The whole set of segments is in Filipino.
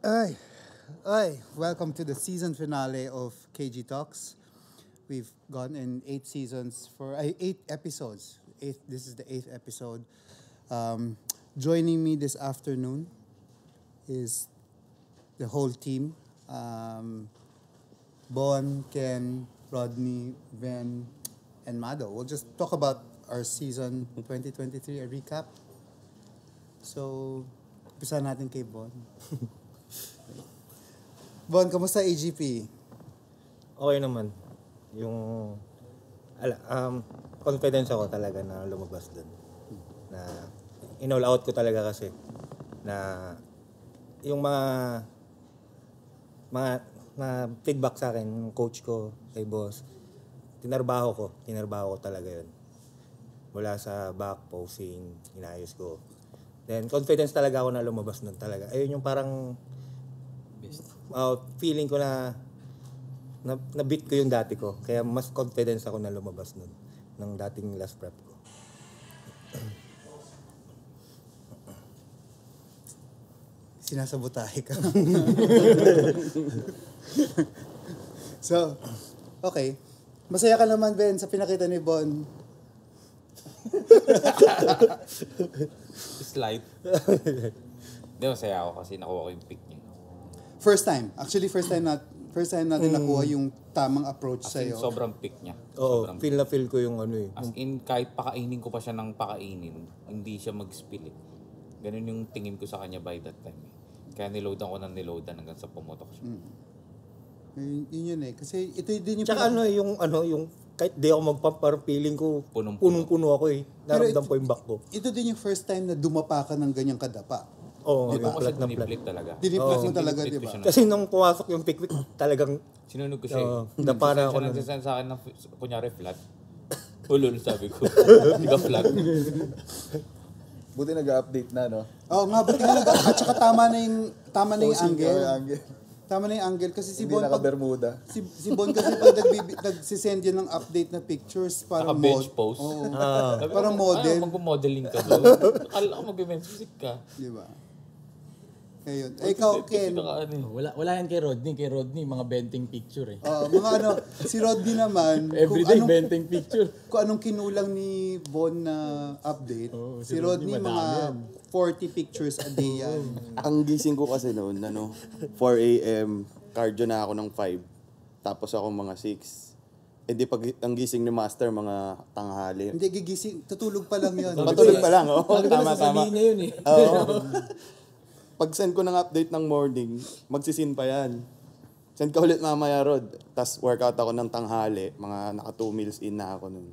Ay, welcome to the season finale of KG Talks. We've gone in 8 seasons for 8 episodes. This is the 8th episode. Um, Joining me this afternoon is the whole team. Bon, Ken, Rodney, Ven, and Mado. We'll just talk about our season 2023, a recap. So, umpisa natin kay Bon. Bon, kamusta AGP? Okay naman. Yung confidence ako talaga na lumabas dun. Na in-all out ko talaga kasi na yung mga feedback sa akin ng coach ko, kay boss, tinarbaho ko talaga yun. Mula sa back posing, inayos ko. Then confidence talaga ako na lumabas nun talaga. Ayun yung parang feeling ko na beat ko yung dati ko. Kaya mas confidence ako na lumabas nun ng dating last prep ko. Sinasabotahe ka. So, okay. Masaya ka naman, Ben, sa pinakita ni Bon. Slide. Hindi, masaya ako kasi nakuha ko yung pick niya. First time. Actually, first time natin nakuha yung tamang approach As in, sa'yo. sobrang pick niya. Oo, Sobrang feel ko yung ano eh. As in, kahit pakainin ko pa siya ng pakainin, hindi siya mag-spill eh. Ganun yung tingin ko sa kanya by that time eh. Kaya niloadan ko ng niloadan hanggang sa pumutok siya. Yun eh. Kasi ito din yung... Tsaka yung kahit di ako magpump, parang feeling ko punong-puno ako eh. Naramdam ko yung back ko. Ito din yung first time na dumapa ka ng ganyang kadapa. Oo, Hindi yung ko kasi flat na flat. diniplit talaga. Diniplit mo Kasi talaga, diniplit di ko ba? siya Kasi nung pumasok yung pick talagang Sinunog ko siya eh. dapa na ako Siya nun. nagsasend sa akin ng, kunyari flat. Ulul, sabi ko. Hindi ka flat. Buti nag-update na, no? Oo nga, buti nga at saka tama na yung angle. Angle. Tama na yung angle. Kasi si Hindi Bon, naka-bermuda. si Bon kasi pag nagsisend yun ng update na pictures, parang Naka-bench pose. Oo. Sabi ko, Parang model. Mag-modeling ka doon. Akala ko mag-men's physique ka. Di ba? Ngayon. Ikaw, Ken. Wala yan kay Rodney. Kay Rodney, mga benting picture eh. Mga si Rodney naman, Everyday benting picture. kung anong kinulang ni Bon na update, si Rodney mga 40 pictures a day yan. Ang gising ko kasi noon, 4 a.m., cardio na ako ng 5, tapos ako mga 6. Di pag ang gising ni Master, mga tanghali. Hindi gigising, tutulog pa lang yun. Patulog pa lang, oo. Tama. Niya yun eh. Oo. Pag send ko ng update ng morning, magsisin pa yan. Send ka ulit mamaya, Rod. Tapos workout ako ng tanghali, mga naka 2 meals in na ako nun.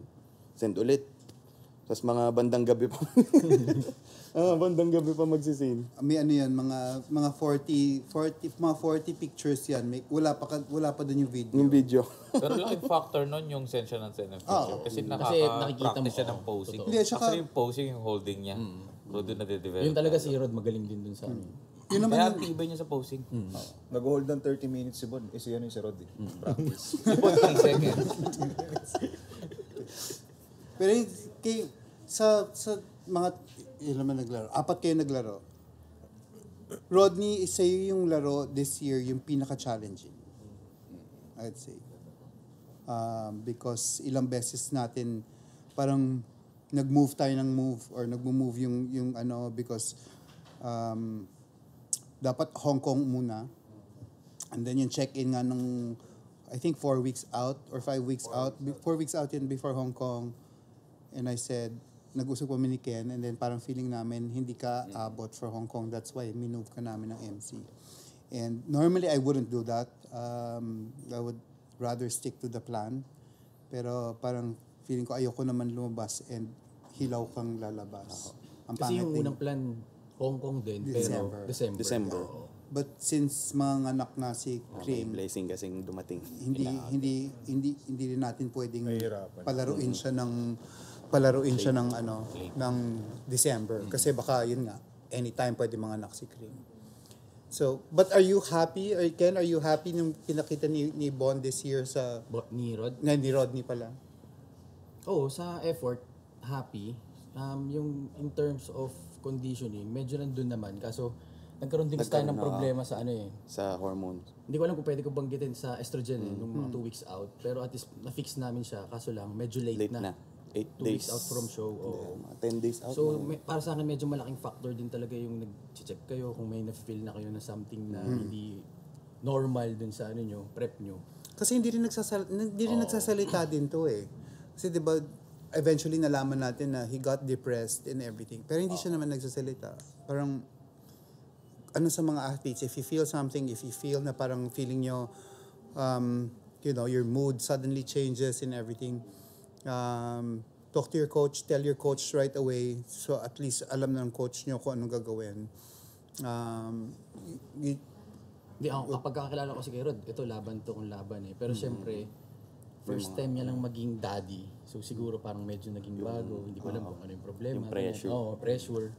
Send ulit. Tapos mga bandang gabi pa. Bandang gabi pa magsisin. May ano yan, mga 40 pictures yan. Wala pa dun yung video. Yung video. Pero laking factor nun yung send siya ng picture. Kasi nakikita mo, nakaka-practice siya ng posing. Hindi, tsaka- Actually yung posing, yung holding niya. Doon na-develop. Yun talaga si Rod, magaling din dun sa ano. Yun naman Kaya yung, ang tibay niya sa posing. Nag-hold ng 30 minutes si Bon. Si ano yung si Rod eh. Practice. 3 seconds. pero sa mga, ilan naman naglaro? 4 kayo naglaro. Rodney, sa'yo yung laro this year, yung pinaka-challenging. I'd say. Because ilang beses natin parang nag-move tayo ng move or nag-move yung because dapat Hong Kong muna. And then yung check-in nga nung I think 4 weeks out or 5 weeks out. 4 weeks out yun before Hong Kong. And I said, nag-usap kami ni Ken and then parang feeling namin hindi ka abot for Hong Kong. That's why minove ka namin ng MC. And normally I wouldn't do that. I would rather stick to the plan. Pero parang feeling ko ayoko naman lumabas and hilaw kang lalabas. Ang Kasi yung pangit unang plan, Hong Kong din, December. pero December. But since mga anak na si Cream, Blessing kasing dumating. hindi rin natin pwedeng Mahirapan. palaruin siya ng ng December kasi baka yun nga anytime pwede mga anak si Cream. So, but are you happy? Or Ken, are you happy nung pinakita ni Bon this year sa Ni Rod? ni Rodney pala? Oo, sa effort, happy. Yung in terms of conditioning, medyo nandun naman. Kaso, Nagkaroon din kasi tayo ng problema sa ano eh. sa hormones. Hindi ko alam kung pwede ko banggitin sa estrogen nung mga 2 weeks out. Pero at least na-fix namin siya. Kaso lang, medyo late, Late na. 8 2 days. weeks out from show. Oo. Mga 10 days out. So, para sa akin, medyo malaking factor din talaga yung nag-check kayo kung may na-feel na kayo na something na hindi normal dun sa ano nyo, prep nyo. Kasi hindi rin nagsasalita din to eh. Kasi 'di ba eventually nalaman natin na he got depressed and everything. Pero hindi siya naman nagsasalita. Parang ano sa mga athletes, if you feel something, if you feel na parang feeling nyo you know, your mood suddenly changes and everything, talk to your coach, tell your coach right away, so at least alam ng coach nyo kung anong gagawin. Hindi, ako, kapag kakilala ko si kay Rod, ito laban to kung laban eh. Pero syempre, first time niya lang maging daddy. So siguro parang medyo naging bago. Hindi ko alam kung ano yung problema. Yung pressure. Oo, pressure.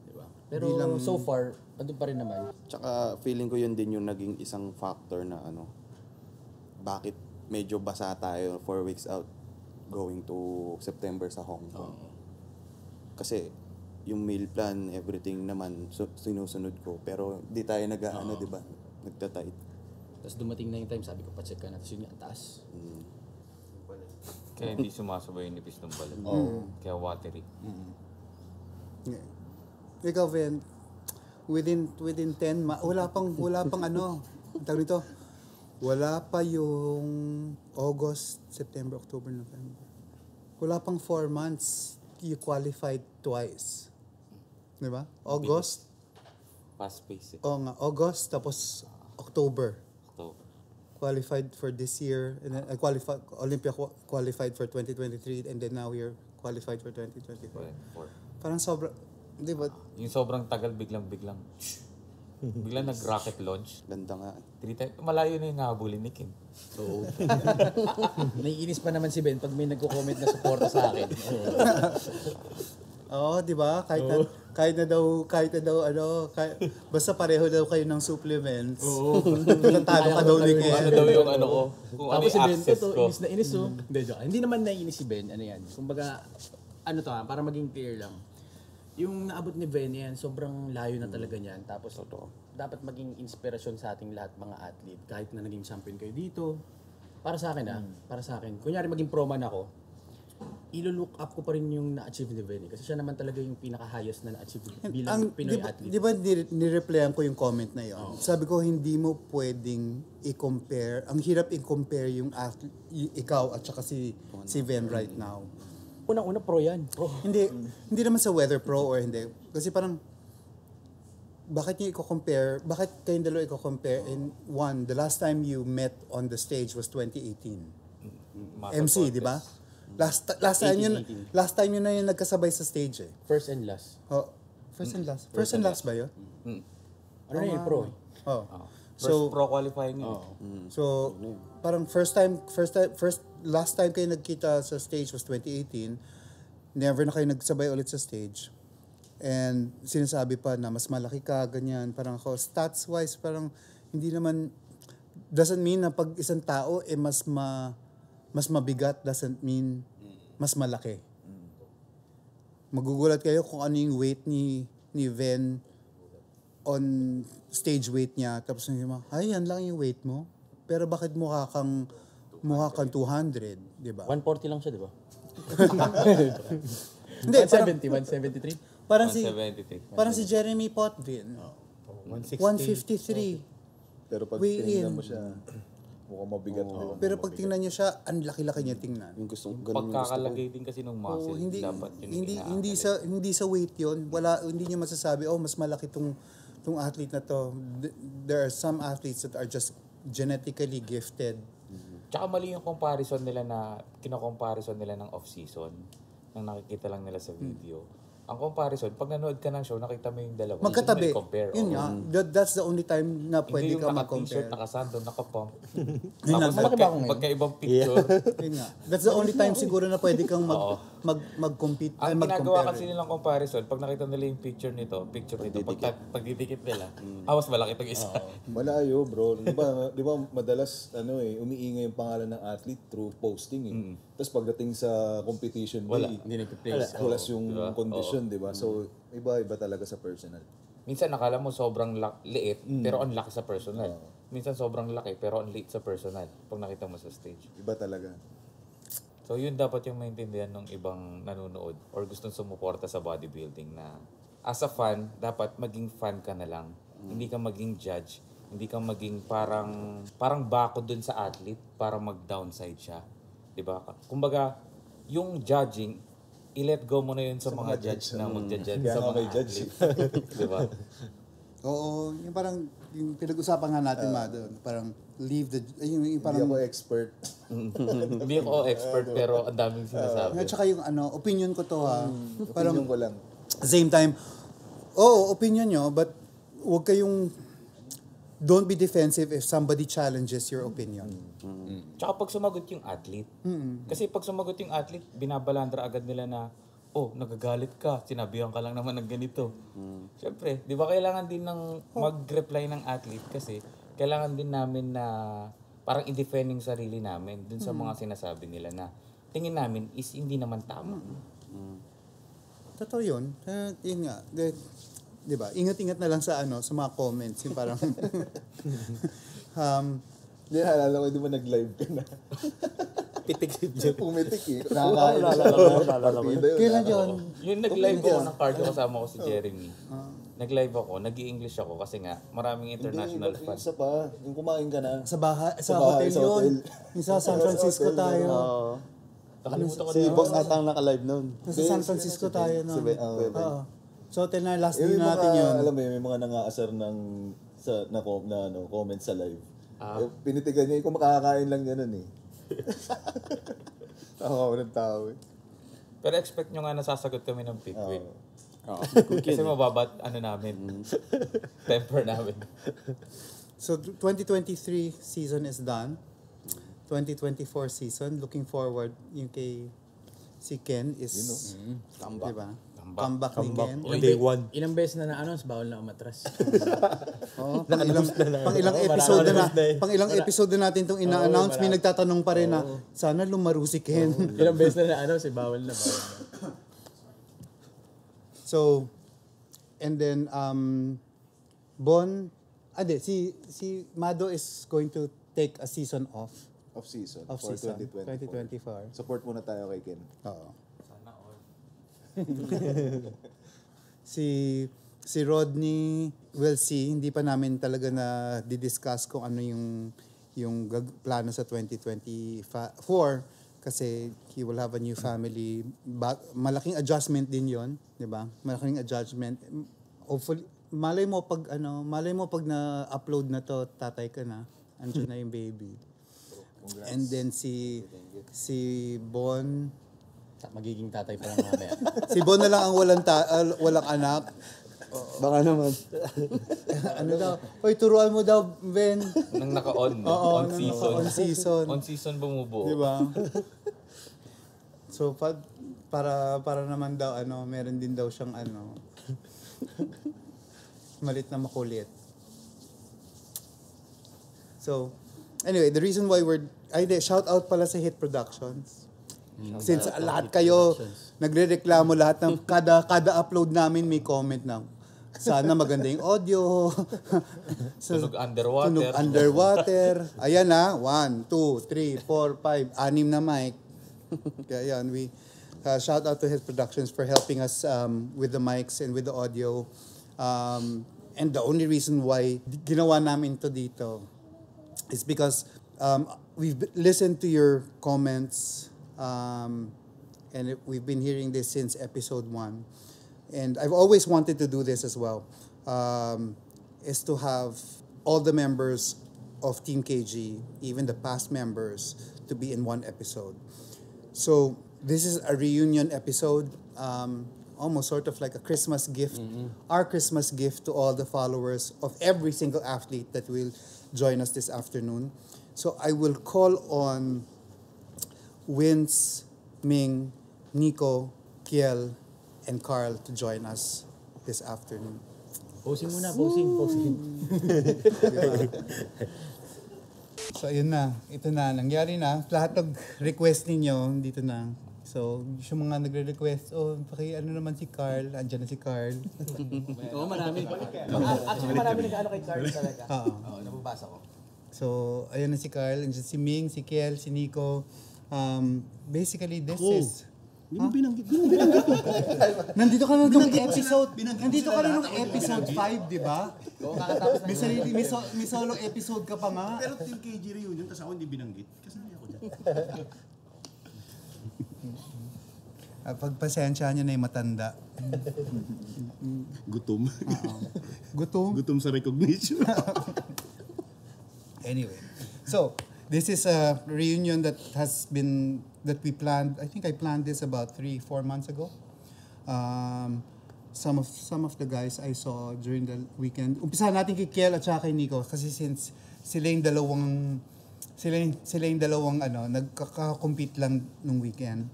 Diba? Pero so far, andun pa rin naman. Tsaka feeling ko yun din yung naging isang factor na ano, bakit medyo basa tayo 4 weeks out going to September sa Hong Kong. Kasi yung meal plan, everything naman sinusunod ko. Pero di tayo nag-ano, di ba? Nagtatight. Tapos dumating na yung time, sabi ko, pa-check ka na. Tapos yun nga, ang taas. Kaya hindi sumasabay yung nipis ng balat. Kaya watery. Ikaw, Ven, within 10 wala pang ano, tawag nito, wala pa yung August, September, October, November. Wala pang 4 months, you qualified twice. Di ba? August, Fast pace eh. August, tapos October. October. Qualified for this year, and then qualified for 2023, and then now you're qualified for 2024. Parang sobra, di ba? Yung sobrang tagal, biglang. Biglang nag-rocket launch. Ganda nga. 3 times. Malayo na yung habulin ni Kim. Oo. Naiinis pa naman si Ben pag may nagko-comment na suporta sa akin. Oo, di ba? Kahit na daw basta pareho daw kayo ng supplements. Oo. Natalo ka daw ni Ken. Ano daw yung ano ko? Kung ano Tapos si yung Ben, access ito, ko. inis na inis oh. Hindi naman naiinis si Ben, ano yan. Kumbaga, ano to para maging clear lang. Yung naabot ni Ben yan, sobrang layo na talaga niyan. Tapos, dapat maging inspirasyon sa ating lahat mga athlete. Kahit na naging champion kayo dito. Para sa akin para sa akin. Kunyari maging pro man ako, ilo-look up ko pa rin yung na-achieve ni Ben. Kasi siya naman talaga yung pinaka-highest na na-achieve bilang Pinoy athlete. Di ba nireplyan ko yung comment na yon? Sabi ko, hindi mo pwedeng i-compare. Ang hirap i-compare yung athlete, ikaw at saka si Ben right now. Unang-una pro yan. Pro. Hindi naman sa whether pro or hindi. Kasi parang, bakit kayong dalawa i-compare? And one, the last time you met on the stage was 2018. MC, di ba? Last time yun na yung nagkasabay sa stage eh. First and last. Oh, first and last. First and last ba yun? Ano na yung pro? Oh. First pro qualifying yun. So, parang last time kayo nagkita sa stage was 2018. Never na kayo nagsabay ulit sa stage. And sinasabi pa na mas malaki ka, ganyan. Parang ako, stats-wise, parang hindi naman, doesn't mean na pag isang tao, mas mabigat, doesn't mean mas malaki. Magugulat kayo kung ano yung weight ni Ven on stage weight niya. Tapos ay, yan lang yung weight mo. Pero bakit mukha kang 200, di ba? 140 lang siya, di ba? Hindi, 170, 173. parang 173. si Jeremy Potvin. 153. Pero pag Weigh tinignan in. mo siya, mukhang mabigat. Pero pag tingnan niyo siya, ang laki-laki niya tingnan. Yung gusto, ganun yung gusto ko. Pagkakalagay din kasi ng muscle. Dapat yun hindi sa weight 'yon. Hindi niyo masasabi, mas malaki tong athlete na to. There are some athletes that are just genetically gifted. Tsaka mali yung comparison nila kino-comparison nila ng off-season. Nang nakikita lang nila sa video. Ang comparison, pag nanood ka ng show, nakita mo yung dalawa. Magkatabi. Compare. Yun nga. That's the only time na pwede ka naka-t-shirt, mag-compare. naka-sando, naka-pump. Yun lang. Malaki ba ako ngayon? Pagka-ibang picture. Yun nga. That's the only time siguro na pwede kang mag-compete. Ang ginagawa kasi mag-compare. nilang comparison, pag nakita nila yung picture nito, pag didikit nila, mas malaki itong isa. Malayo, bro. Di ba madalas umiingay yung pangalan ng athlete through posting eh. Tapos pagdating sa competition day, Hindi nagpa-place. plus yung condition, di ba? So, iba-iba talaga sa personal. Minsan nakala mo sobrang liit, pero ang laki sa personal. Minsan sobrang laki, pero ang liit sa personal pag nakita mo sa stage. Iba talaga. So yun dapat yung maintindihan ng ibang nanonood or gustong sumuporta sa bodybuilding na as a fan, dapat maging fan ka na lang. Hindi ka maging judge. Hindi ka maging parang bako dun sa athlete para mag-downside siya. Diba? Kumbaga, yung judging, i-let go mo na yun sa mga judge na mag-judge Kaya sa nga mga may judge. athlete. Diba? Oo, yung parang yung pinag-usapan nga natin doon, parang leave the yung Hindi parang ako expert. Hindi ako expert pero ang daming sinasabi. at saka yung opinion ko to parang Opinion ko lang. same time, opinion nyo, but huwag kayong don't be defensive if somebody challenges your opinion. Tsaka pag sumagot yung athlete. Kasi pag sumagot yung athlete, binabalandra agad nila na, nagagalit ka, sinabihan ka lang naman ng ganito. Siyempre, di ba kailangan din ng mag-reply ng athlete kasi kailangan din namin na parang i-defend yung sarili namin dun sa mga sinasabi nila na tingin namin is hindi naman tama. Totoo yun. Yun nga. Di ba? Ingat-ingat na lang sa sa mga comments. Yung parang Hindi, halala ko, di ba nag-live ka na? Pitik si Jeff. Pumitik eh. Nakakain. Partida yun. kailan yun? Yung nag-live ako ng cardio kasama ko si Jeremy. Nag-live ako, nag-i-English ako kasi nga maraming international Hindi, fans. isa pa. Yung kumain ka na. Sa bahay, sa bahay, hotel sa yun. hotel. Yung sa San Francisco Sa hotel, tayo. Nakalimutan ko Si na. Boss atang naka-live noon. Nasa San Francisco tayo Si noon. Ben. Oo. So hotel na last Yung din natin mga, yun. alam mo yun, may mga nangaasar ng comment sa live. Pinitigan niya, kung makakakain lang niya nun eh. Tawa ko ng tao eh. Pero expect nyo nga nasasagot kami ng pick win. Oo. Kasi mababat namin. Temper namin. So 2023 season is done. 2024 season, looking forward yung kay si Ken is Comeback. diba? Comeback ni Ken. Day one. Ilang beses na na-announce, bawal na umatras. Oh, pang ilang episode na pang ilang episode na natin itong ina-announce, may nagtatanong pa rin na sana lumaro si Ken. Ilang beses na na-announce, bawal na. So and then si Mado is going to take a season off Off-season. of For season 2024. 2024. Support muna tayo kay Ken. Oo. si Rodney, we'll see. Hindi pa namin talaga na didiscuss kung ano yung plano sa 2024 kasi he will have a new family. Malaking adjustment din yon, 'di ba? Malaking adjustment. Hopefully, malay mo pag na-upload na to, tatay ka na. Andiyan na yung baby. Congrats. And then si Bon, Magiging tatay pa lang mamaya. si Bon na lang ang walang anak. Baka naman. Ano daw? Hoy, turuan mo daw, Ben. Nang naka-on, Oo, on season. on season. On season bumubuo. Di ba? So, para naman daw, meron din daw siyang malit na makulit. So, anyway, the reason why shout out pala sa Hit Productions. Since lahat kayo nagrereklamo lahat ng kada upload namin may comment na sana maganda yung audio. Tunog underwater. Tunog underwater. Ayan na, 1, 2, 3, 4, 5, 6 na mic. Kaya yan, we shout out to Hit Productions for helping us with the mics and with the audio. And the only reason why ginawa namin to dito is because we've listened to your comments. And we've been hearing this since episode 1. And I've always wanted to do this as well, is to have all the members of Team KG, even the past members, to be in one episode. So this is a reunion episode, almost sort of like a Christmas gift, our Christmas gift to all the followers of every single athlete that will join us this afternoon. So I will call on Vince, Ming, Nico, Kiel, and Carl to join us this afternoon. Posing muna, posing. So ayun na, ito na, nangyari na. Lahat ng request ninyo, dito na. So So, yung mga nagre-request, ano naman si Carl, andyan na si Carl. Oo, marami. Actually, marami nag-ano kay Carl talaga. Oo, nababasa ko. So, ayan na si Carl, andyan si Ming, si Kiel, si Nico. Basically, this is... Hindi mo binanggit. Nandito ka na nung episode. Nandito ka na nung episode 5, di ba? Oo, kakatapos na. May sarili, may solo episode ka pa nga. Pero Team KG reunion, tapos ako hindi binanggit. Kasi hindi ako dyan. Pagpasensya niya na yung matanda. Gutom. Gutom. Gutom sa recognition. Anyway, so this is a reunion that we planned. I think I planned this about 3-4 months ago. Some of the guys I saw during the weekend. Umpisahan natin kay Kiel at saka kay Nico kasi since sila yung dalawang nagkaka-compete lang nung weekend.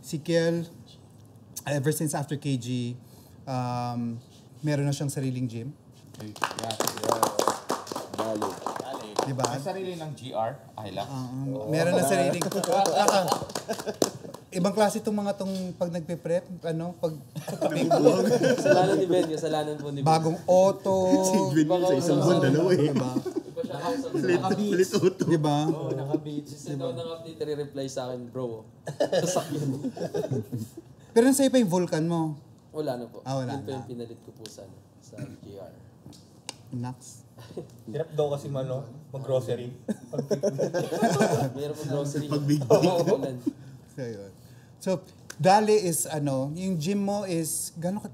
Si Kiel, ever since after KG, meron na siyang sariling gym. Diba? May sarili ng GR, Ayla. Meron na sariling... Ibang klase itong mga pag nagpe-prep, pag... Kasalanan ni Ben, kasalanan po ni Ben. Bagong auto. Si Edwin sa isang buwan, dalawa eh. Diba? Ulit auto. Diba? Oo, naka-beats. Send out ng update, re-reply sa akin, bro. Sasakyan. Pero nasa'yo pa yung Vulcan mo. Wala na po. Wala Yun po na. yung pinalit ko po sa GR. Nax. Hirap daw kasi mag-grocery. Mayroon po grocery. Pag big Oo, So, yun. So, Dali is yung gym mo is, mga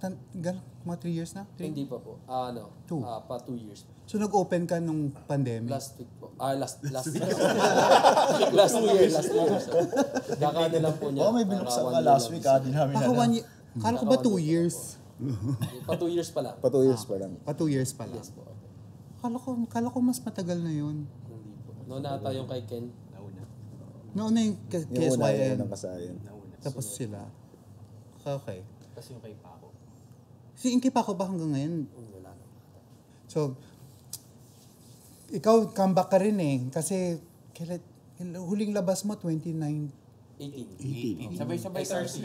3 years na? Hindi pa po. 2. Pa 2 years. So, nag-open ka nung pandemic? Last week po. Last year. Last year. Kakano lang po niya. May binuksan ka last week, di namin Baka 1 year. Kala ko ba 2 years? Pa 2 years pa lang. Pa 2 years pa lang. Pa 2 years pa lang. Yes po. Kala ko mas matagal na yun. Hindi po. Noon na yung kay Ken. Noon na yung KSYN. Yung kasayan. Tapos sila. Okay. Tapos yung kay Paco. Si Inky pa ako ba hanggang ngayon? Wala na. So, ikaw comeback ka rin eh. Kasi, huling labas mo, 29. 18. Sabay-sabay SRC.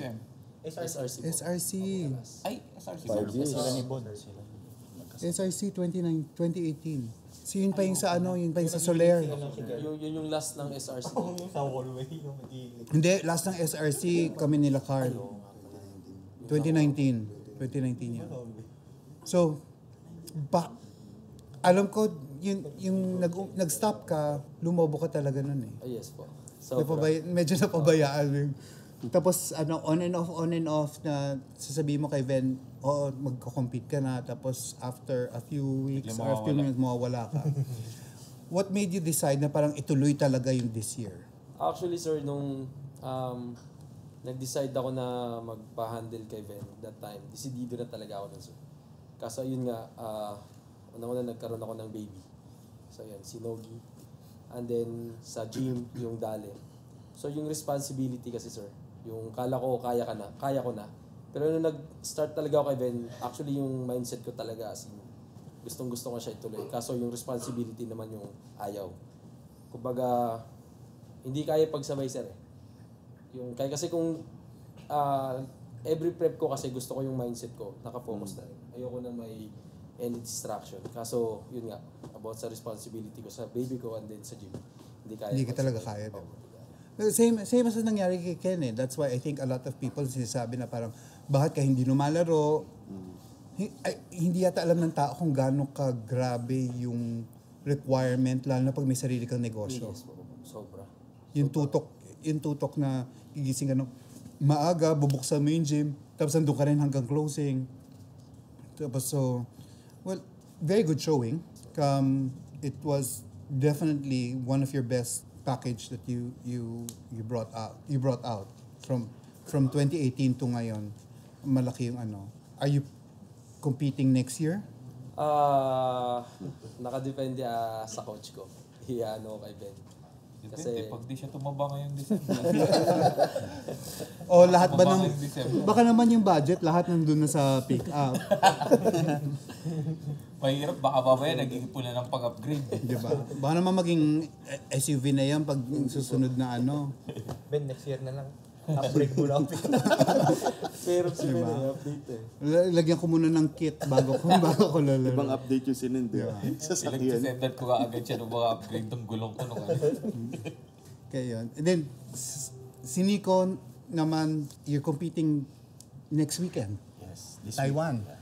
SRC po. SRC. Ay, SRC. 5 years. SRC 2018. So, yun pa yung sa yun pa yung sa Soler. Yun yung last ng SRC. Sa hallway. Hindi, last ng SRC kami nila Carl. 2019 yun. So, alam ko, yung nag-stop ka, lumobo ka talaga nun eh. Yes po. So, Medyo napabayaan. Tapos, on and off na sasabihin mo kay Ben, magko-compete ka na. Tapos, after a few weeks or a few minutes, mawawala ka. What made you decide na parang ituloy talaga yung this year? actually sir, nung nag-decide ako na magpa-handle kay Ben that time, decidido na talaga ako nun sir. Kaso yun nga, una-una nagkaroon ako ng baby. So yan, si Nogi. And then sa gym, yung Dali. So yung responsibility kasi sir, yung kala ko kaya ko na. Pero nung nag-start talaga ako kay Ben, actually yung mindset ko talaga as in, gustong-gusto ko siya ituloy. Kaso yung responsibility naman yung ayaw. Kumbaga, hindi kaya pagsabay sir eh. Yung, kaya kasi kung every prep ko kasi gusto ko yung mindset ko, nakafocus na rin. Ayoko na may any distraction. Kaso, yun nga, about sa responsibility ko sa baby ko and then sa gym. Hindi ka talaga kaya. Same as nangyari kay Ken eh. That's why I think a lot of people sinasabi na parang, bakit ka hindi lumalaro? Hindi yata alam ng tao kung gaano ka grabe yung requirement, lalo na pag may sarili kang negosyo. Yes, sobra. Yung tutok na gigising ka ng maaga, bubuksan mo yung gym, tapos nandun ka rin hanggang closing. Tapos very good showing. It was definitely one of your best package that you brought out from 2018 to ngayon. Malaki yung Are you competing next year? Nakadepende sa coach ko. Ano kay Ben. Kasi pag di siya tumaba ngayong December. O lahat ba ng December. baka naman yung budget lahat nandun na sa pick up. Mahirap, baka babaya nag-iipon na ng pag-upgrade. Di ba? Baka naman maging SUV na yan pag susunod na Ben, next year na lang. Upbreak mo lang. Pero si Ben update eh. Lagyan ko muna ng kit bago ko lalaro. Ibang update yung sinend. Sa sakyan. Pinag-sendan ko agad siya ng mga upgrade ng gulong ko nung ano. Kaya yun. And then, si Nico naman, you're competing next weekend. Yes, this Taiwan. week.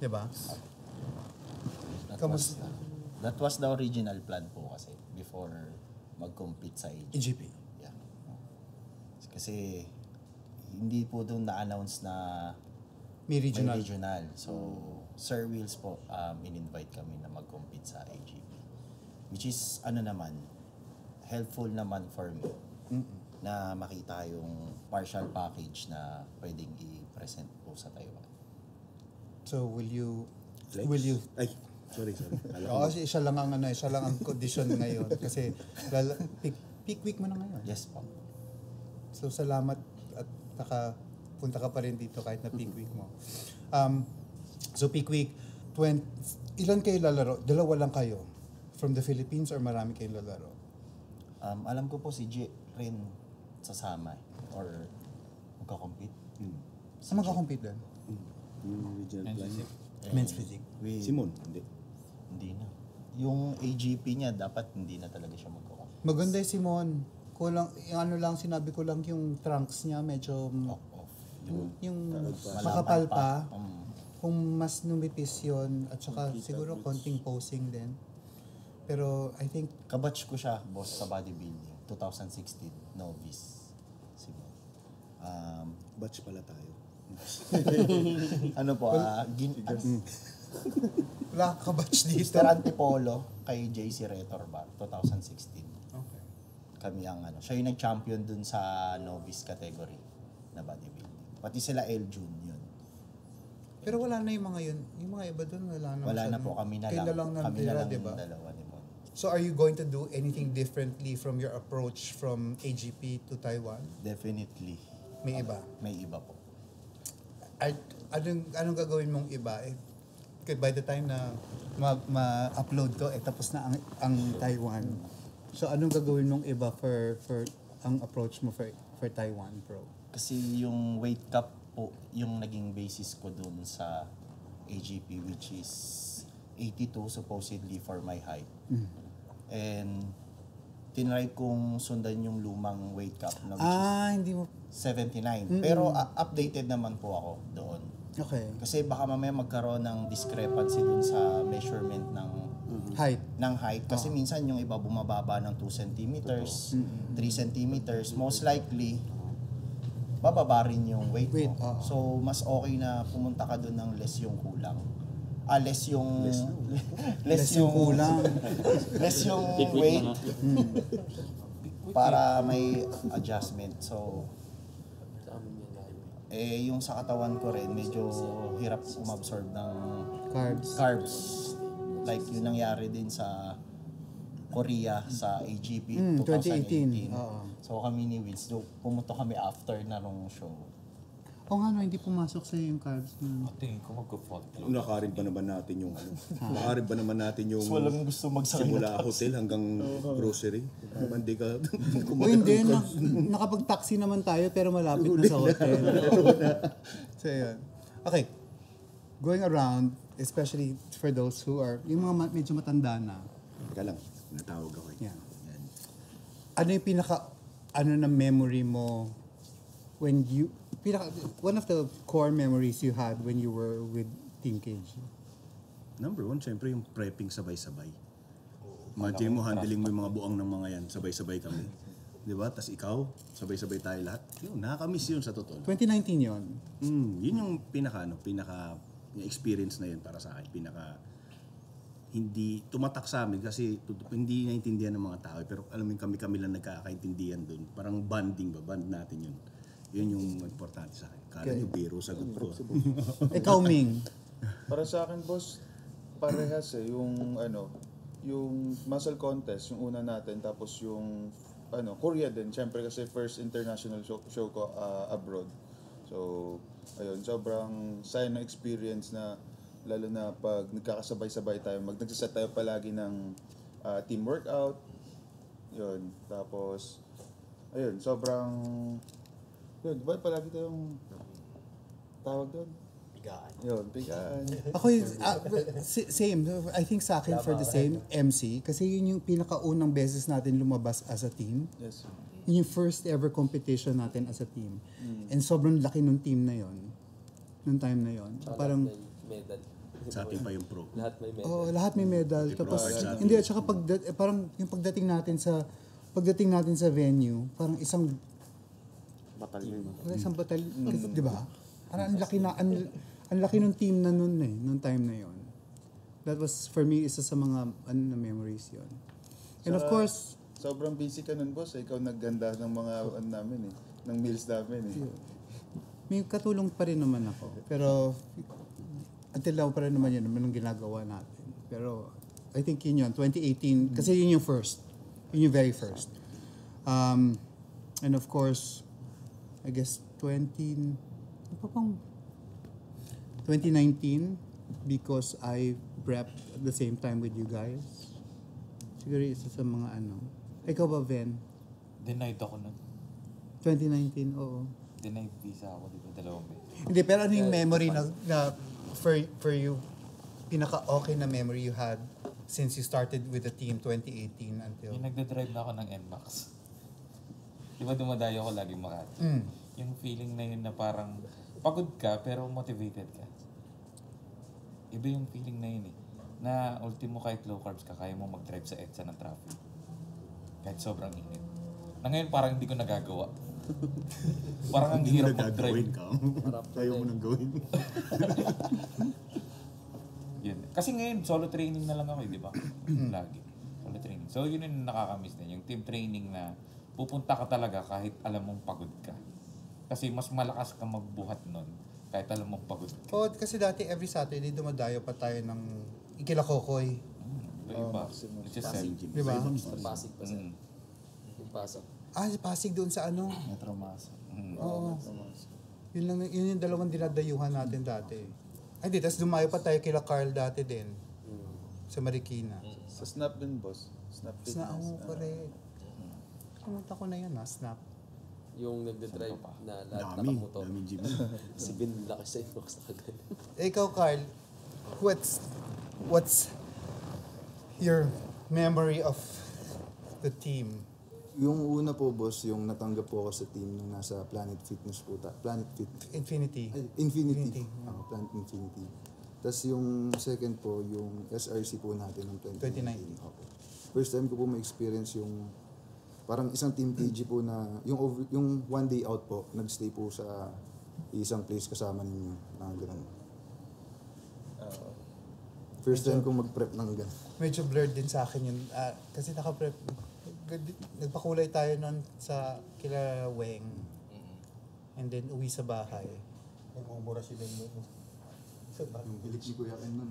Diba? That was the original plan po kasi before mag-compete sa AG. EGP. Yeah. Kasi hindi po doon na-announce na May regional. may regional. So, Sir Wills po, in-invite kami na mag-compete sa AGP. Which is, helpful naman for me na makita yung partial package na pwedeng i-present po sa Taiwan. So, will you... Ay, sorry. Kala ko. Oo, kasi siya lang ang condition ngayon. Kasi, peak week mo na ngayon. Yes po. So, salamat at punta ka pa rin dito kahit na peak week mo. So, peak week, ilan kayo lalaro? Dalawa lang kayo? From the Philippines or marami kayong lalaro? Alam ko po si J rin sasama or magkakompete. Saan magkakompete din? Yung regional plan. Men's physique. Simon, hindi. Hindi na. Yung AGP niya, dapat hindi na talaga siya magkakompete. Maganda yung Simon. Kulang, yung sinabi ko lang yung trunks niya medyo Off. yung Malaman makapal pa. Mm. Kung mas numipis yun at saka siguro konting posing din. Pero I think Kabatch ko siya, boss, sa bodybuilding. 2016, novice. Simon. Batch pala tayo. wala ka batch dito. Mr. Antipolo kay JC Retorbar, 2016. Okay. Kami ang siya yung nag-champion dun sa novice category na bodybuilding. Pati sila El Jun yun. Pero wala na yung mga yun. Yung mga iba doon wala na. Wala na po, kami na lang. Kami na lang diba? yung dalawa ni Mon. So are you going to do anything differently from your approach from AGP to Taiwan? Definitely. May iba? May iba po. Anong gagawin mong iba? By the time na ma-upload to, tapos na ang Taiwan. So anong gagawin mong iba for ang approach mo for Taiwan Pro? Kasi yung weight cap po, yung naging basis ko dun sa AGP, which is 82 supposedly for my height. And tinry kong sundan yung lumang weight cap na which is Hindi mo... 79. Pero updated naman po ako doon. Okay. Kasi baka mamaya magkaroon ng discrepancy dun sa measurement ng height. Kasi minsan yung iba bumababa ng 2 centimeters, 3 centimeters. Most likely, bababa rin yung weight mo. So, mas okay na pumunta ka dun ng less yung kulang. Less yung kulang. less yung weight. Para may adjustment. So, yung sa katawan ko rin, medyo hirap umabsorb ng carbs. Like yung nangyari din sa Korea sa AGP 2018. So kami ni Wills, pumunta kami after na nung show. Oo nga, hindi pumasok sa'yo yung carbs. Tingin ko magpo-front load. Nakarin pa naman natin yung Nakarin pa naman natin yung Walang gusto magsakit. simula hotel hanggang grocery. Hindi ka Hindi, nakapag-taxi naman tayo pero malapit na sa hotel. So yun. Okay. Going around, especially for those who are, yung mga medyo matanda na. Teka lang, natawag ako. Yan. Ano yung na memory mo when you, one of the core memories you had when you were with Team KG? Number one, syempre yung prepping sabay-sabay. Imagine mo, handling mo yung mga buang ng mga yan, sabay-sabay kami. Di ba? Tapos ikaw, sabay-sabay tayo lahat. Yun, nakakamiss yun sa totoo. 2019 yun? Yun yung yung experience na yun para sa akin. Hindi tumatak sa amin kasi hindi naintindihan ng mga tao. Pero alam mo kami lang nagkakaintindihan dun. Parang bond natin yun. Yun yung importante sa akin. Kala nyo biro, sagot ko. Ikaw, Ming? Para sa akin, boss, parehas yung muscle contest, yung una natin, tapos yung Korea din, syempre kasi first international show ko abroad. So, ayun, sobrang saya na experience na lalo na pag nagkakasabay-sabay tayo, nagsiset tayo palagi ng team workout. Yun, tapos ayun, sobrang Yun, di ba palagi tayong tawag doon? Bigaan. Yun, pigaan. Ako same. I think sa akin for the same MC. Kasi yun yung pinakaunang beses natin lumabas as a team. Yes. Yun yung first ever competition natin as a team. And sobrang laki nung team na yon. Nung time na yon. Parang, May medal. Sa atin pa yung pro. Lahat may medal. oh, lahat may medal. Tapos, hindi, at saka parang yung pagdating natin sa venue, parang isang batalyon. Kasi, di ba? Parang ang laki nung team na nun nung time na yon. That was, for me, isa sa mga memories yon. And of course, Sobrang busy ka nun, boss. Ikaw nagganda ng mga namin ng meals namin may katulong pa rin naman ako. Pero, until now pa rin naman yun ang ginagawa natin. Pero, I think yun 2018, kasi yun yung first. Yun yung very first. And of course, I guess 2019, because I prepped at the same time with you guys. Siguro isa sa mga Ikaw ba, Ben? Denied ako nun. 2019, oo. Denied visa ako dito, 2 beses. Hindi, pero ano yung memory na for you, pinaka-okay na memory you had since you started with the team 2018 until... Yung nagda-drive na ako ng NMAX. Di ba dumadayo ako lagi Makati? Yung feeling na yun na parang pagod ka pero motivated ka. Iba yung feeling na yun Na ultimo kahit low carbs ka, kaya mo mag-drive sa EDSA ng traffic. Kahit sobrang init. Na ngayon parang hindi ko nagagawa. Parang ang Hindi mo hirap nagagawin mag-drive. ka. Ayaw mo nang gawin. Yun. Kasi ngayon, solo training na lang ako, di ba? Lagi. Solo training. So, yun yung nakakamiss din. Yung team training na pupunta ka talaga kahit alam mong pagod ka. Kasi mas malakas ka magbuhat nun kahit alam mong pagod ka. Oh, kasi dati every Saturday dumadayo pa tayo ng Ikilakokoy. Iba. Which is Pasig sad. Gym. Di ba? Sa Pasig pa sir. Yung Pasig. Si Pasig doon sa Metro Masa. Oo. Yun yung dalawang dinadayuhan natin dati. Ay, di, tapos dumayo pa tayo kila Carl dati din. Sa Marikina. Sa Snap din, boss. Snap Fitness. Correct. Kumunta ko na yan, Snap. Yung nagde-drive na lahat Dami. nakamotor. Daming gym. Si Ben laki sa inbox na kagad. Ikaw, Carl, what's your memory of the team? Yung una po, boss, yung natanggap po ako sa team nung nasa Planet Fitness po. Planet Fit. Infinity. Infinity. Planet Infinity. Tapos yung second po, yung SRC po natin ng 2019. Okay. First time ko po ma-experience yung parang isang team PG po na yung one day out po, nagstay po sa isang place kasama ninyo. Ganun. First time ko mag-prep ng ganun. Medyo blurred din sa akin yun. Kasi naka-prep. Nagpakulay tayo nun sa kila Weng. And then uwi sa bahay. Nag-umura si Ben mo. Yung bilik ni Kuya Ken nun.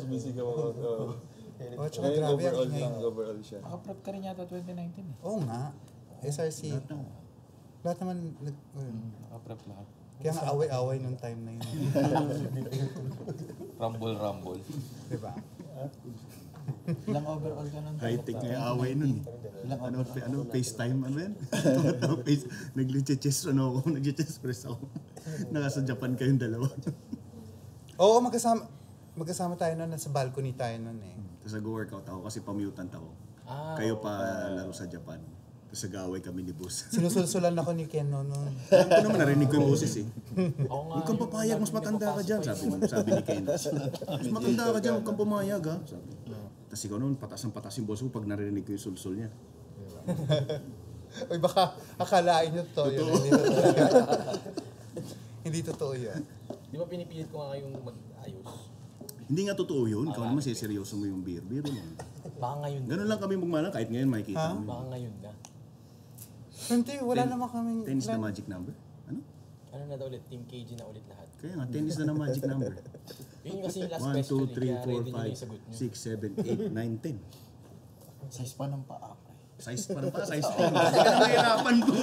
Sumisigaw ako. Oh, tsaka Ngayon, grabe ang overall ingay. lang. Overall siya. Nakaprep ka rin yata 2019 Oo nga. SRC. Lahat naman, Nakaprep lahat. kaya nga away-away nung time na yun. Rumble. Diba? Ilang overall ka nun? High-tech nga yung away nun FaceTime, yan? Nag-chess press ako. Nasa Japan kayong dalawa. Oo, magkasama tayo nun. Nasa balcony tayo nun eh. Tapos nag-workout ako kasi pa-mutant ako. Kayo pa laro sa Japan. Tapos nag-away kami ni boss. Sinusulsulan ako ni Ken noon. Alam ko naman, narinig ko yung boses Oo nga. Huwag kang papayag, mas matanda ka dyan. Sabi ni Ken. Mas matanda ka dyan, huwag kang pumayag ha. Sabi. Tapos ikaw noon, patas yung boss ko pag narinig ko yung sulsul niya. Uy, baka akalain nyo totoo yun. Hindi totoo yun. Di ba pinipilit ko nga kayong mag-ayos? Hindi nga totoo yun. Ikaw naman seryoso mo yung beer. Beer mo. Baka ngayon na. Ganun lang kami magmana kahit ngayon makikita mo. Baka ngayon na. Hindi, wala naman kaming... Tennis na magic number? Ano? Ano na daw ulit? Team KG na ulit lahat. Kaya nga, tennis na magic number. Yun kasi yung last 1, question 2, 3, kaya ready nyo na yung 4, sagot nyo. 5, 6, 7, 8, 9, 10. Size pa ng paa. Size pa na pa, size 10. Kaya mahirapan ko.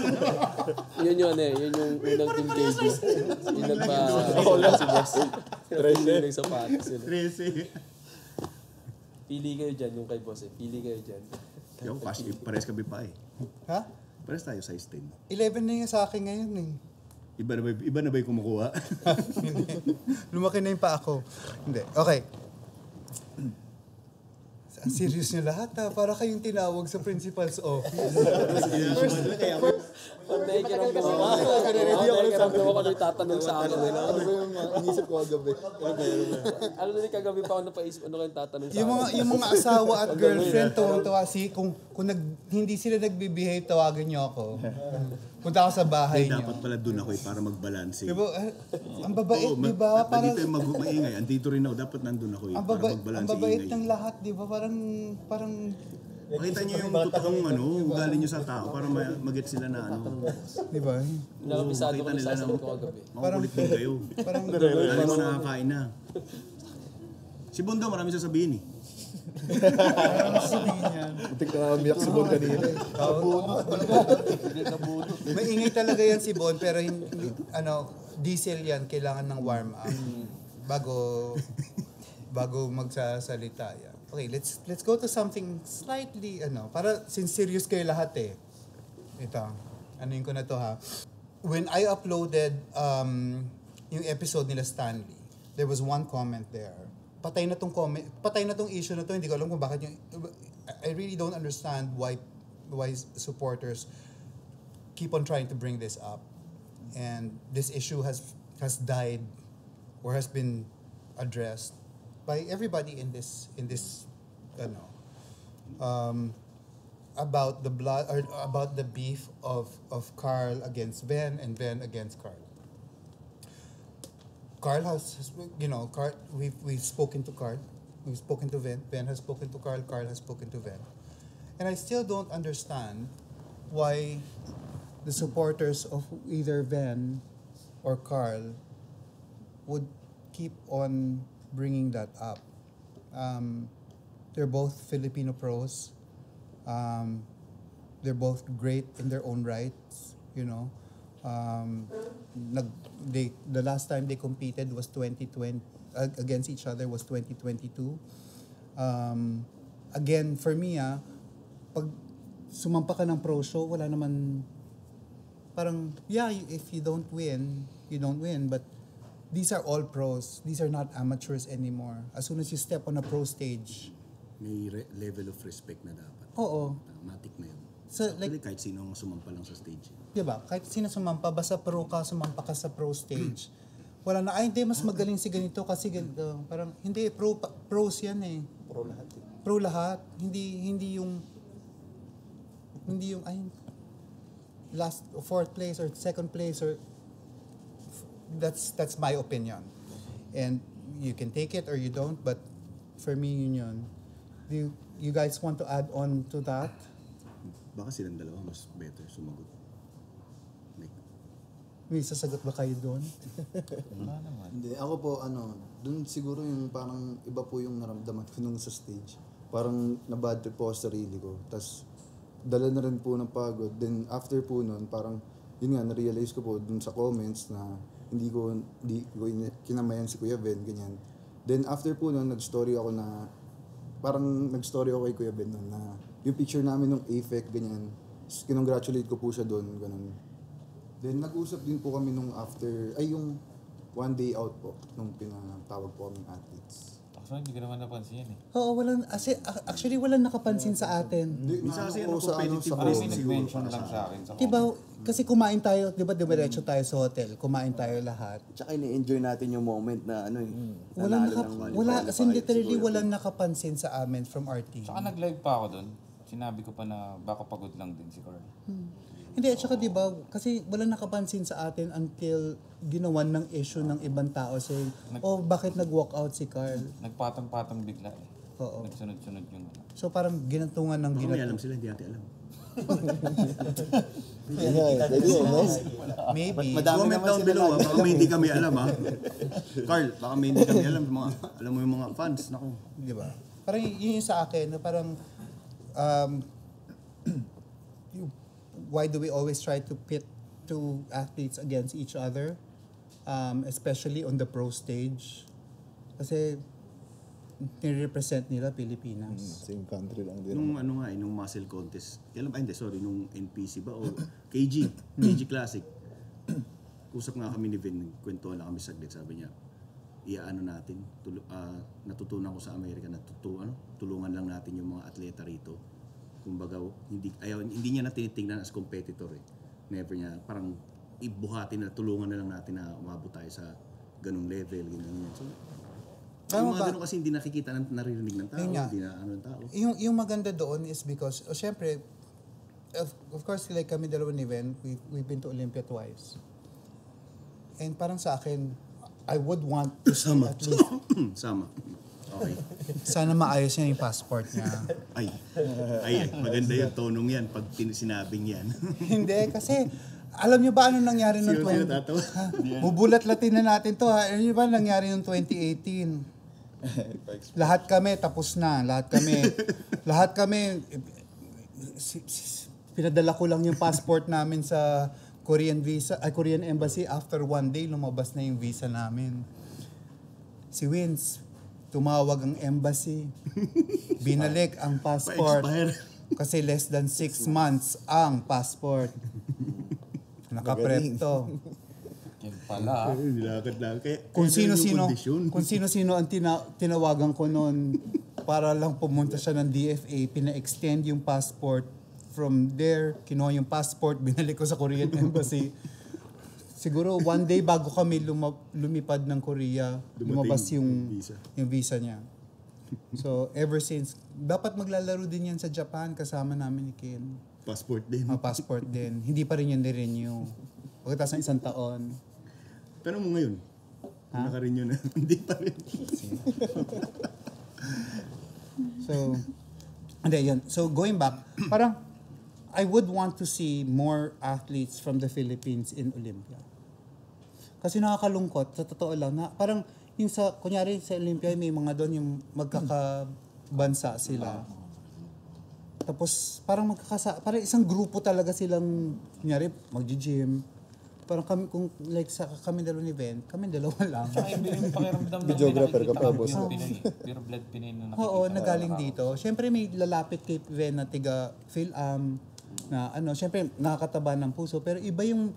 Yun yun yun yung unang Team KG. Yung nagpa-wala si boss. Pinapili ng sapatos yun. 13. Pili kayo dyan, yung kay boss eh. Pili kayo dyan. Kaya pares kami pa eh. Ha? Pares tayo size 10. 11 na yung sa akin ngayon eh. Iba na ba yung kumukuha? Lumaki na yung pa ako. Hindi. Okay. Ang serious niyo lahat ha. Para kayong tinawag sa principal's office. Pag nakikiramdam ako ano yung tatanong sa akin. Ano ba yung inisip ko kagabi? Ano na kagabi pa ako napaisip, ano kayong tatanong sa akin? Yung mga asawa at girlfriend, tuwang-tuwa. Kung hindi sila nagbe-behave, tawagan niyo ako. Punta ako sa bahay niyo. Dapat pala doon ako para mag-balance. Diba? Ang babait, diba? Parang, Dito yung maingay. Andito rin ako. Dapat nandun ako para mag-balance ang babait ingay. ng lahat, diba? Parang Makita niyo yung totoong ugali niyo sa tao para mag-get sila na diba? Nakabisado ko Kita na nila sasagot ko kagabi. makukulit din kayo. Alam mo nakakain na. Si Bondo marami sasabihin eh. Muntik na umiyak si Bon kanina. May ingay talaga yan si Bon, pero diesel yan, kailangan ng warm up bago magsasalita yan. Okay, let's go to something slightly para since serious kayo lahat eh. Ito, anuin ko na to ha. When I uploaded yung episode nila Stanley, there was one comment there. Patay na tong issue na to, hindi ko alam kung bakit I really don't understand why supporters keep on trying to bring this up. And this issue has died or has been addressed by everybody in this about the blood or about the beef of Carl against Ben and Ben against Carl. Carl has we've spoken to Carl, we've spoken to Ben, Ben has spoken to Carl, Carl has spoken to Ben. And I still don't understand why the supporters of either Ben or Carl would keep on bringing that up. They're both Filipino pros. They're both great in their own rights, the last time they competed was 2020 against each other was 2022. Again, for me, pag sumampa ka ng pro show, wala naman, parang, if you don't win, you don't win. But these are all pros. These are not amateurs anymore. As soon as you step on a pro stage, May level of respect na dapat. Oo. Matik na yun. So, Actually, kahit sino ang sumampa lang sa stage. diba? Kahit sino sumampa, basta pro ka, sumampa ka sa pro stage. Wala na, hindi, mas magaling si ganito kasi ganito. Parang, hindi, pros yan eh. Pro lahat eh. Pro lahat. Hindi yung last, fourth place or second place or that's my opinion. And you can take it or you don't, but for me, yun. Do you guys want to add on to that? Baka silang dalawa mas better sumagot. May sasagot ba kayo doon? Hindi, ako po dun siguro yung parang iba po yung naramdaman ko nung sa stage. Parang na-bad trip po ako sa sarili ko. Tapos dala na rin po ng pagod. Then after po nun, parang yun nga, na-realize ko po dun sa comments na hindi ko kinamayan si Kuya Ben, ganyan. Then after po nun, nag-story ako kay Kuya Ben nun na yung picture namin ng AFEC, ganyan. Kinongratulate ko po siya doon, ganun. Then nag-usap din po kami nung yung one day out po, nung pinatawag po kami athletes. So, hindi ko naman napansin yan eh. Oo, actually walang nakapansin sa atin. Minsan kasi competitive Parang race may siguro nag-mention para lang sa sa akin. Sa Diba, kasi kumain tayo, diba dumiretso tayo sa hotel, kumain tayo lahat. Tsaka ini-enjoy natin yung moment na Literally walang nakapansin sa amin from our team. Saka nag-live pa ako doon. Sinabi ko pa na baka pagod lang din si Carl. Hindi, at saka diba, kasi walang nakapansin sa atin until ginawan ng issue ng ibang tao saying, bakit nag-walk out si Carl? Nagpatong-patong bigla eh. Oo. Nagsunod-sunod yung So parang ginantungan ng Baka may alam sila, hindi natin alam. Maybe. Comment down below, baka may hindi kami alam Carl, baka may hindi kami alam. Alam mo yung mga fans, naku. Diba? Parang yun yung sa akin, na parang why do we always try to pit two athletes against each other, especially on the pro stage? Kasi nire-represent nila Pilipinas. Same country lang din. Nung ano nga, nung muscle contest. Kailan ba? Hindi, sorry. Nung NPC ba? O KG Classic. Kusap nga kami ni Vin. Kwentuhan lang kami saglit. Sabi niya, iaano natin. Natutunan ko sa Amerika na tulungan lang natin yung mga atleta rito. Kumbaga, hindi niya na tinitingnan as competitor eh. Never niya. Parang ibuhati na, tulungan na lang natin na umabot tayo sa ganung level. Ganun. So, yung mga ganun kasi hindi nakikita, naririnig ng tao. Hindi na ano ng tao. Yung maganda doon is because, syempre, of course, like kami dalawa ni Ben, we've been to Olympia twice. And parang sa akin, I would want to see at least. Sama. Okay. Sana maayos niya yung passport niya. Ay, maganda yung tonong yan pag sinabing yan. Hindi, kasi alam niyo ba ano nangyari noong Bubulat-latin na natin to ha. Alam niyo ba nangyari noong 2018? Lahat kami tapos na. Lahat kami pinadala ko lang yung passport namin sa Korean Embassy. After one day, lumabas na yung visa namin. Si Vince, tumawag ang embassy. Binalik ang passport. Kasi less than 6 months ang passport. Nakaprep to. Yan pala. Nilakad lang. Kung sino-sino ang tinawagan ko noon para lang pumunta siya ng DFA, pina-extend yung passport. From there, kinuha yung passport, binalik ko sa Korean Embassy. Siguro one day bago kami lumipad ng Korea, lumabas yung visa niya. So ever since, dapat maglalaro din yan sa Japan kasama namin ni Ken. Passport din. Passport din. Hindi pa rin yun ni-renew. Pagkatapos ng 1 taon. Pero mo ngayon, naka-renew na. Hindi pa rin. So going back, parang I would want to see more athletes from the Philippines in Olympia. Kasi nakakalungkot, sa totoo lang, na parang yung kunyari sa Olympia, may mga doon yung magkakabansa sila. Tapos parang parang isang grupo talaga silang, kunyari, mag-gym. Parang kami, kami dalawa ni Ben, kami dalawa lang. Tsaka iba yung pakiramdam na Videographer ka pa, boss. Pure blood Pinoy na nakikita. Oo, nagaling dito. Siyempre may lalapit kay Ben na tiga Phil-Am, na siyempre nakakataba ng puso. Pero iba yung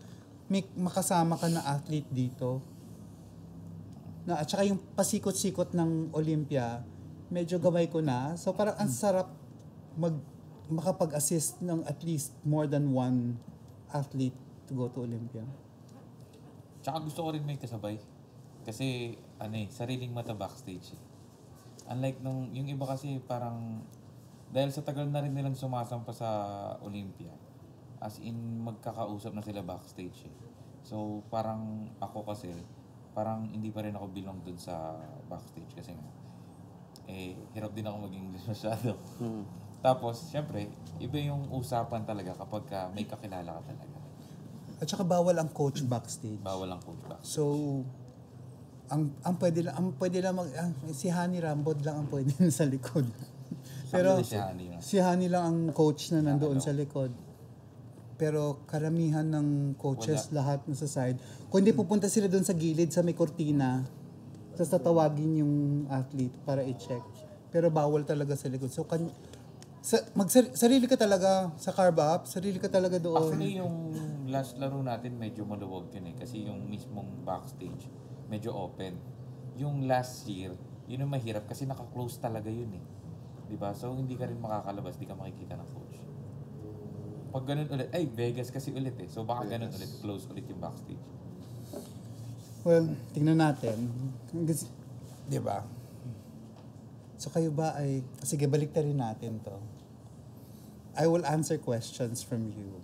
may makasama ka na athlete dito. At saka yung pasikot-sikot ng Olympia, medyo gamay ko na. So parang ang sarap makapag-assist ng at least more than one athlete to go to Olympia. Tsaka gusto ko rin may kasabay. Kasi, sariling mata backstage. Unlike yung iba kasi parang, dahil sa tagal na rin nilang sumasampa sa Olympia, as in magkakausap na sila backstage. So, parang ako kasi, parang hindi pa rin ako belong dun sa backstage kasi nga, hirap din ako mag-English masyado. Tapos, syempre, iba yung usapan talaga kapag may kakilala ka talaga. At saka bawal ang coach backstage. So, ang pwede lang si Hani Rambod lang ang pwede sa likod. Pero si Hani lang ang coach na nandoon sa likod. Pero karamihan ng coaches lahat nasa side. Kung hindi pupunta sila doon sa gilid sa may kortina, tapos tatawagin yung athlete para i-check. Pero bawal talaga sa likod. So sarili ka talaga sa carb up, sarili ka talaga doon. Actually, yung last laro natin medyo maluwag yun kasi yung mismong backstage medyo open. Yung last year, yun yung mahirap kasi naka-close talaga yun Diba? So hindi ka rin makakalabas, di ka makikita ng coach. Pag ganun ulit, Vegas kasi ulit So baka ganun ulit, close ulit yung backstage. Well, tingnan natin. Diba? So kayo ba sige, balik rin natin to. I will answer questions from you.